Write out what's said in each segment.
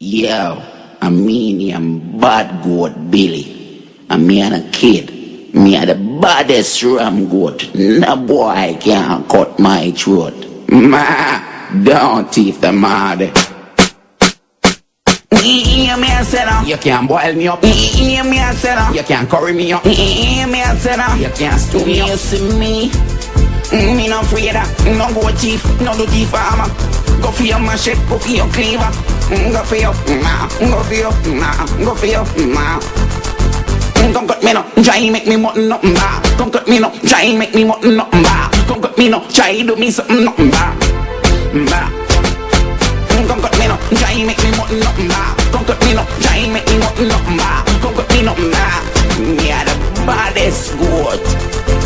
Yo, I'm bad goat Billy. And me and a kid. Me are the baddest ram goat. No boy can cut my throat. Ma, don't thief the mother. Me I said you can't boil me up. Me I said you can't curry me up. Me I said you can't stew me up. You see me? Me no afraid of no go thief, no do thief farmer. Go for your machete, go for your cleaver. Go for your, go for your, go for your, come cut me no, try make me mutton up, come cut me no, try make me mutton up, come cut me no, try do me something up, come cut me no, try make me mutton up, come cut me no, try make me mutton up, come cut me no, me are the baddest goat.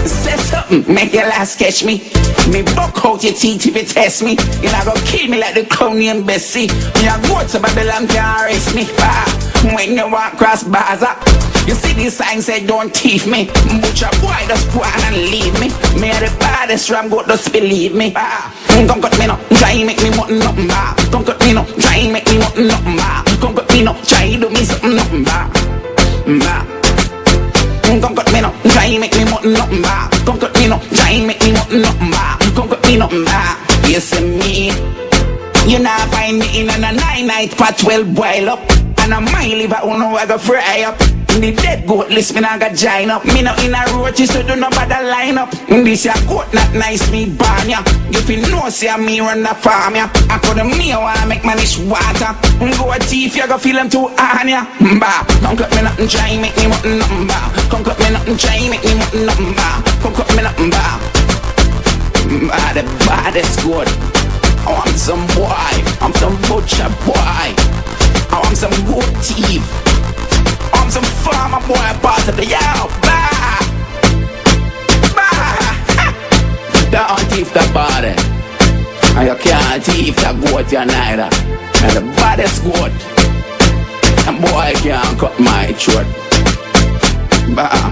Say something, make your last catch me. Me buck out your teeth if you test me. You not gonna kill me like the clown named Bessie. Me a go to Babylon can't arrest me. When you walk across Baza, you see this sign say don't thief me. Butcher boy just go on and leave me. Me are the baddest ram goat, just believe me. Come cut me no, try make me mutton up. Come cut me no, try make me mutton up. Come cut me no, try do me something up. Come cut me no, try make me mutton up. Come cut me no, try make me mutton up. Come cut me no, you see me. You not find me in a 9-night pot 12 boil up. And a my liver who know I go fry up. In the dead goat list me not got join up. Me not in a roach so do no bother line up. This ya goat not nice me ban ya. You feel no see me run the farm ya. I could me wanna make manish water. Go a thief you go feel them too on ya. Come cut me nothing try make me mutton up. Come cut me nothing try make me mutton up. Come cut me nothing the baddest goat. Oh, I'm some boy, I'm some butcher boy. Oh, I'm some goat thief. Oh, I'm some farmer boy, part of the yo. Bah, bah. Don't thief the body. And you can't thief the goat, you neither. And the baddest goat. And boy can't cut my throat. Bah.